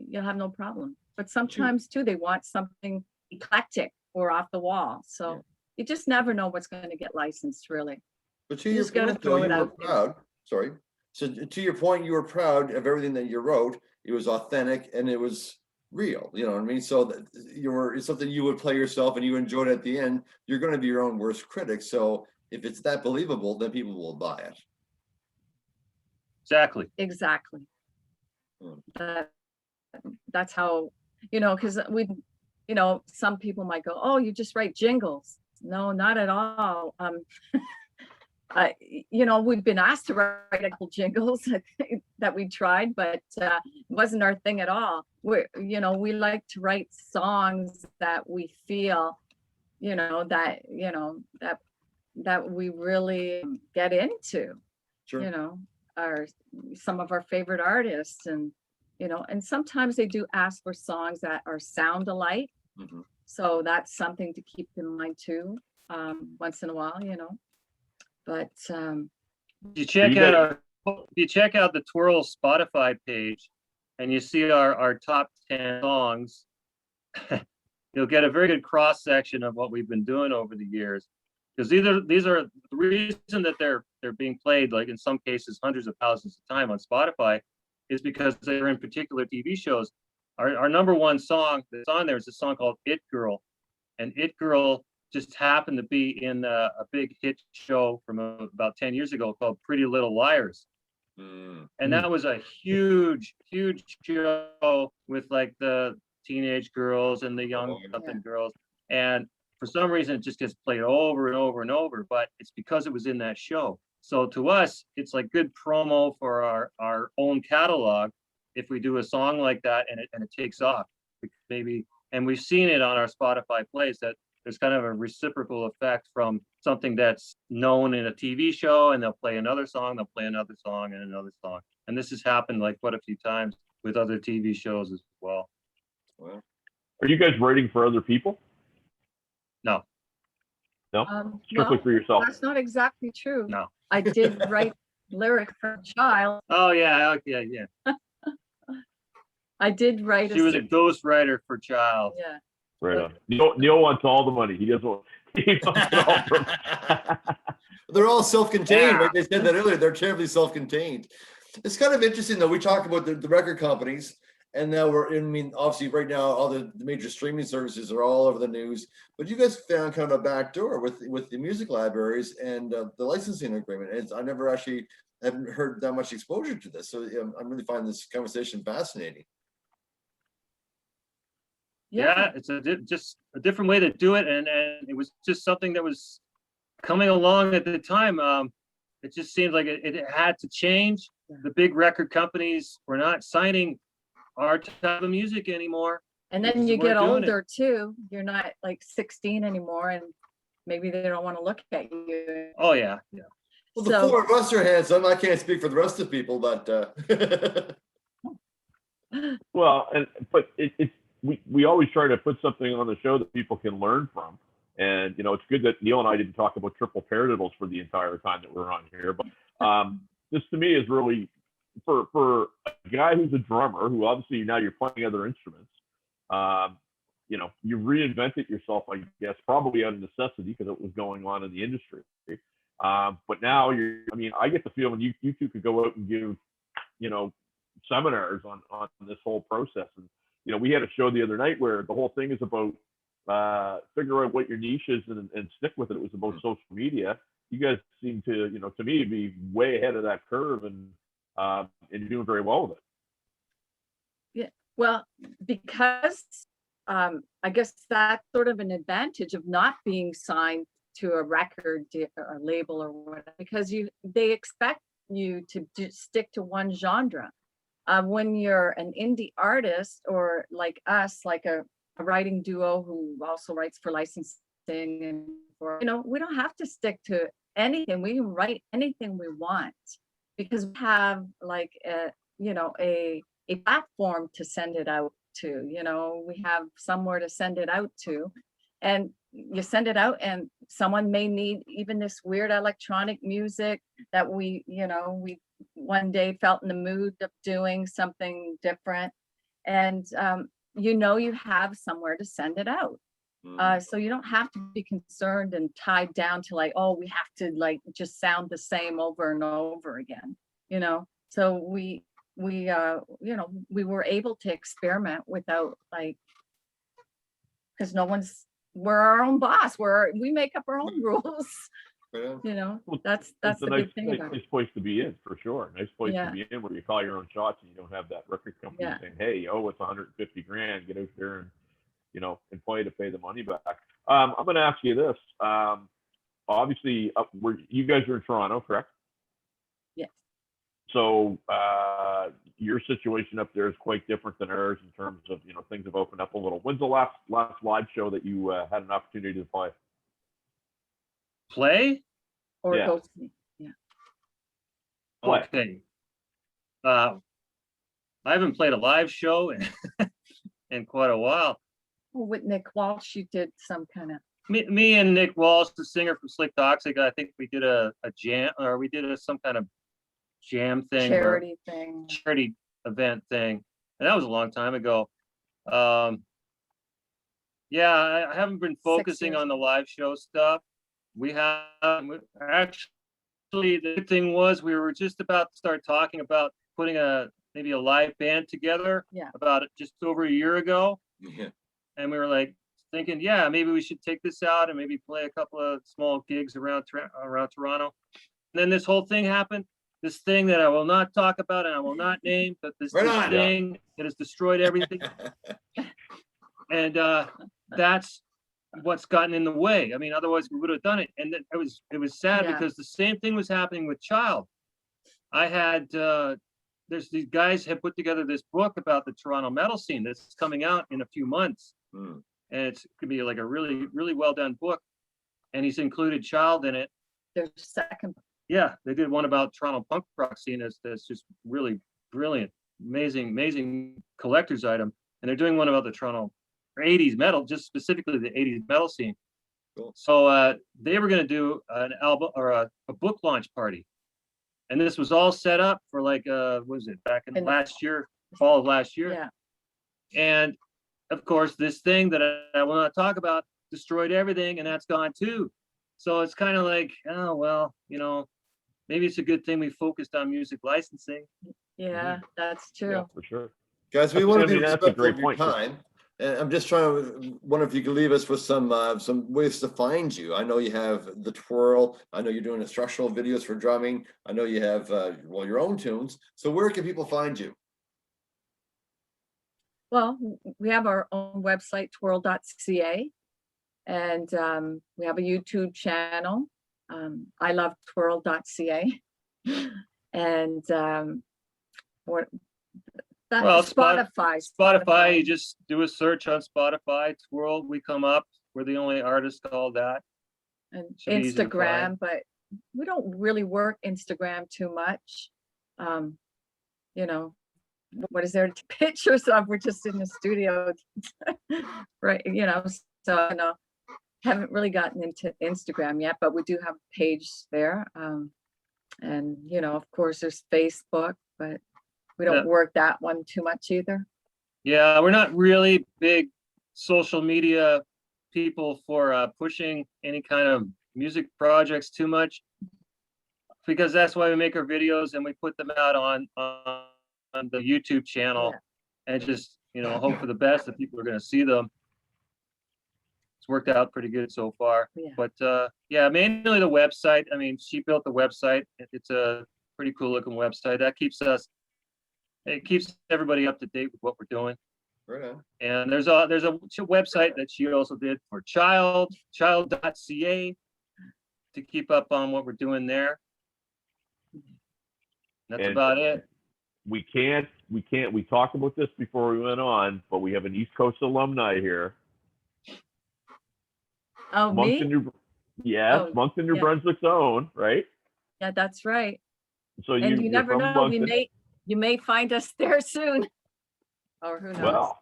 you'll have no problem. But sometimes too, they want something eclectic or off the wall. So Yeah. you just never know what's going to get licensed, really. But to You your just gotta point, though, throw you it were out there. proud. Sorry. So to your point, you were proud of everything that you wrote. It was authentic and it was real. You know what I mean? So that it's something you would play yourself and you enjoyed at the end. You're going to be your own worst critic. So if it's that believable, then people will buy it. Exactly. Exactly. Hmm. That's how, you know, because we, you know, some people might go, oh, you just write jingles. No, not at all. You know, we've been asked to write a couple jingles that we tried, but it wasn't our thing at all. You know, we like to write songs that we feel, you know, that we really get into. Sure. You know, are some of our favorite artists, and you know, and sometimes they do ask for songs that are sound alike. Mhm. So that's something to keep in mind too, once in a while, you know. But You check out the Twirl Spotify page and you see our top 10 songs, you'll get a very good cross section of what we've been doing over the years. Because these are the reason that they're being played, like in some cases hundreds of thousands of times on Spotify, is because they're in particular TV shows. Our number one song that's on there is a song called It Girl, and It Girl just happened to be in a big hit show from about 10 years ago called Pretty Little Liars. And that was a huge show with like the teenage girls and the young girls. And for some reason, it just gets played over and over and over, but it's because it was in that show. So to us, it's like good promo for our own catalog. If we do a song like that and it takes off, maybe, and we've seen it on our Spotify plays that there's kind of a reciprocal effect from something that's known in a TV show, and they'll play another song, they'll play another song and another song. And this has happened like quite a few times with other TV shows as well. Well, Are you guys writing for other people? No. No? Strictly no, for yourself? that's not exactly true. No. I did write lyric for Chyld. Oh yeah. I did write. She was a ghost writer for Chyld. Yeah. Right on. Neal wants all the money. He doesn't want it all from. They're all self-contained, Yeah. right? They said that earlier. They're terribly self-contained. It's kind of interesting, though. We talk about the record companies, and now obviously, right now, all the major streaming services are all over the news. But you guys found kind of a back door with the music libraries and the licensing agreement. I never actually haven't heard that much exposure to this, so I really find this conversation fascinating. Yeah, it's just a different way to do it, and it was just something that was coming along at the time. It just seemed like it had to change. The big record companies were not signing our type of music anymore. And then you get older too. You're not like 16 anymore, and maybe they don't want to look at you. Oh yeah. Well, the four of us are handsome. I can't speak for the rest of the people, but Well, but we always try to put something on the show that people can learn from. And, you know, it's good that Neal and I didn't talk about triple paradiddles for the entire time that we're on here. But this to me is really, for a guy who's a drummer, who obviously now you're playing other instruments, you know, you reinvented yourself, I guess, probably out of necessity because it was going on in the industry. But now I get the feeling you two could go out and give, you know, seminars on this whole process. And, you know, we had a show the other night where the whole thing is about figure out what your niche is and stick with it. It was about social media. You guys seem to, you know, to me, be way ahead of that curve, and you're doing very well with it. Yeah, well, because I guess that's sort of an advantage of not being signed to a record or label or whatever, because they expect you to stick to one genre. When you're an indie artist, or like us, like a writing duo who also writes for licensing and for, we don't have to stick to anything. We can write anything we want because we have like a platform to send it out to, we have somewhere to send it out to, and you send it out and someone may need even this weird electronic music that we one day felt in the mood of doing something different, and you have somewhere to send it out. So you don't have to be concerned and tied down to like, oh, we have to like just sound the same over and over again, so we were able to experiment without like, because we're our own boss. We make up our own rules. Right. That's It's the a big thing about nice it. place to be in, for sure. Nice place Yeah. to be in where you call your own shots and you don't have that record company Yeah. saying, hey, it's 150 grand, get out there and, and play to pay the money back. I'm going to ask you this. Obviously, you guys are in Toronto, correct? Yes. So your situation up there is quite different than ours in terms of, things have opened up a little. When's the last live show that you had an opportunity to play? Play? Or Yeah. go see. Yeah. Play. Okay. I haven't played a live show in quite a while. Well, with Nick Walsh, you did some kind of. Me and Nick Walsh, the singer from Slik Toxik, I think we did a jam, or we did some kind of jam thing, Charity thing. charity event thing, and that was a long time ago. Yeah, I haven't been focusing on the live show stuff. We have actually, the good thing was we were just about to start talking about putting maybe a live band together. Yeah. About just over a year ago. Yeah. And we were like thinking, yeah, maybe we should take this out and maybe play a couple of small gigs around Toronto. And then this whole thing happened. This thing that I will not talk about and I will not name, but this thing that has destroyed everything. And that's what's gotten in the way. I mean, otherwise we would have done it. And it was sad because the same thing was happening with Chyld. I had these guys had put together this book about the Toronto metal scene that's coming out in a few months. And it's gonna be like a really, really well done book. And he's included Chyld in it. Their second. Yeah, they did one about Toronto punk rock scene that's just really brilliant, amazing collector's item. And they're doing one about the Toronto 80s metal, just specifically the 80s metal scene. Cool. So they were going to do an album or a book launch party. And this was all set up for like, what was it, back in last year, fall of last year. Yeah. And of course, this thing that I will not talk about destroyed everything, and that's gone too. So it's kind of like, oh, well, maybe it's a good thing we focused on music licensing. Yeah, that's true. Yeah, for sure. Guys, we want to be that's a respectful great of your point. time. And I'm just trying to wonder if you could leave us with some ways to find you. I know you have the Twirl. I know you're doing instructional videos for drumming. I know you have your own tunes. So where can people find you? Well, we have our own website, twirl.ca, and we have a YouTube channel. I love twirl.ca, and Spotify, you just do a search on Spotify, Twirl, we come up. We're the only artist called that. And Instagram, but we don't really work Instagram too much. What is there to pictures of? We're just in the studio, right? So haven't really gotten into Instagram yet, but we do have a page there. And of course there's Facebook, but we don't work that one too much either. Yeah, we're not really big social media people for pushing any kind of music projects too much, because that's why we make our videos and we put them out on the YouTube channel and just, hope for the best that people are going to see them. It's worked out pretty good so far. Yeah. But mainly the website. I mean, she built the website. It's a pretty cool looking website. That keeps everybody up to date with what we're doing. Right on. And there's a website that she also did for chyld.ca to keep up on what we're doing there. That's about it. We can't we talked about this before we went on, but we have an East Coast alumni here. Oh, Moncton, me? yes, Oh, Moncton, New yeah. Brunswick's own, right? Yeah, that's right. So And you you're never from know, Moncton. you may find us there soon. Or who knows? Well,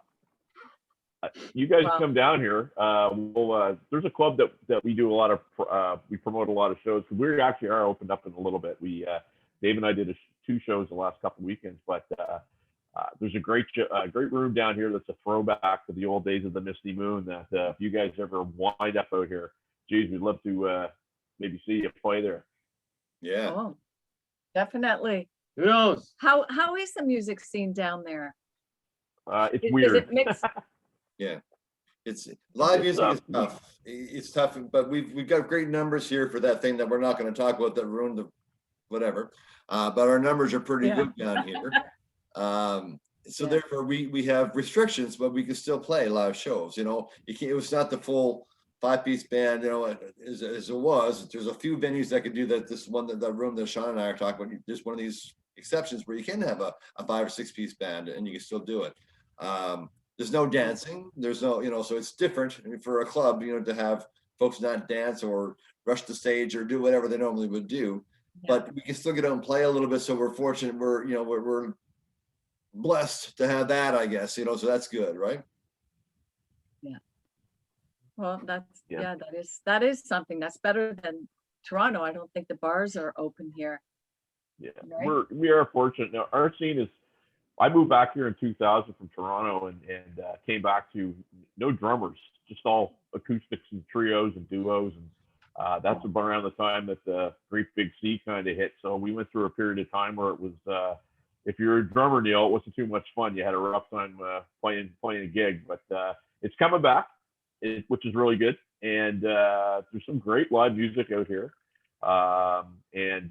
you guys Well- come down here. There's a club that we do a lot of, we promote a lot of shows. We actually are opened up in a little bit. Dave and I did 2 shows the last couple weekends, but there's a great room down here that's a throwback to the old days of the Misty Moon. That if you guys ever wind up out here, geez, we'd love to maybe see you play there. Yeah. Oh, definitely. Who knows? How is the music scene down there? It's Is weird. it mixed? Yeah. It's live It's, music is tough. It's tough, but we've got great numbers here for that thing that we're not going to talk about that ruined the whatever. But our numbers are pretty Yeah. good down here. So Yeah. therefore we have restrictions, but we can still play live shows. You know, it was not the full 5-piece band, you know, as it was. There's a few venues that could do that. This one, that room that Sean and I are talking about, there's one of these exceptions where you can have a 5 or 6-piece band and you can still do it. There's no dancing. There's no, you know, so it's different. I mean, for a club, you know, to have folks not dance or rush the stage or do whatever they normally would do, but we can still get out and play a little bit. So we're fortunate. We're blessed to have that, I guess, you know, so that's good, right? Well, that's, Yeah. that is something that's better than Toronto. I don't think the bars are open here. Yeah, Right. we are fortunate. Now, our scene is. I moved back here in 2000 from Toronto and came back to no drummers, just all acoustics and trios and duos, and that's about around the time that the Great Big Sea kind of hit. So we went through a period of time where it was, if you're a drummer, Neal, it wasn't too much fun. You had a rough time playing a gig, but it's coming back, which is really good. And there's some great live music out here, and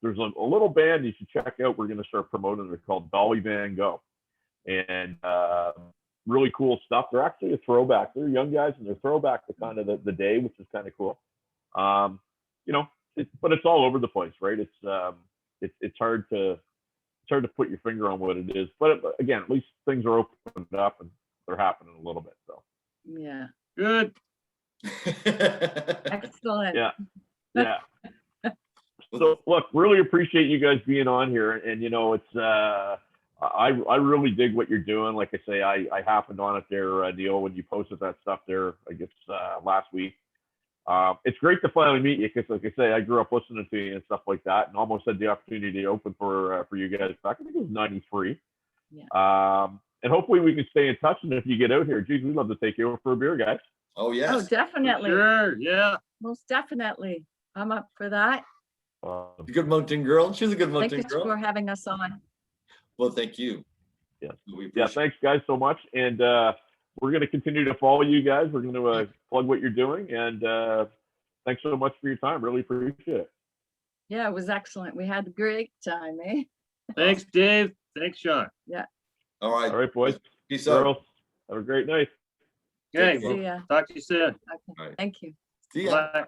there's a little band you should check out. We're going to start promoting. They're called Dolly Van Gogh, and really cool stuff. They're actually a throwback. They're young guys, and they're throwback to kind of the day, which is kind of cool. You know, but it's all over the place, right? It's hard to put your finger on what it is. But again, at least things are opened up and they're happening a little bit. So Yeah. Good. Excellent. yeah. So look, really appreciate you guys being on here, and you know, it's I really dig what you're doing. Like I say, I happened on it there, Neal, when you posted that stuff there, I guess last week. It's great to finally meet you because, like I say, I grew up listening to you and stuff like that, and almost had the opportunity to open for you guys back. I think it was '93. Yeah. And hopefully we can stay in touch. And if you get out here, geez, we'd love to take you over for a beer, guys. Oh, Oh, yes. definitely. Sure. Yeah. Most definitely. I'm up for that. A good Moncton girl. She's a good Thank Moncton you girl. for having us on. Well, thank you. Yeah. We Yeah, appreciate thanks guys so much. And we're going to continue to follow you guys. We're going to plug what you're doing. And thanks so much for your time. Really appreciate it. Yeah, it was excellent. We had a great time, eh? Thanks, Dave. Thanks, Sean. All right. All right, boys. Peace out. Girls, have a great night. Okay. Take care. See ya. Talk to you soon. Okay. All right. Thank you. See ya. Bye.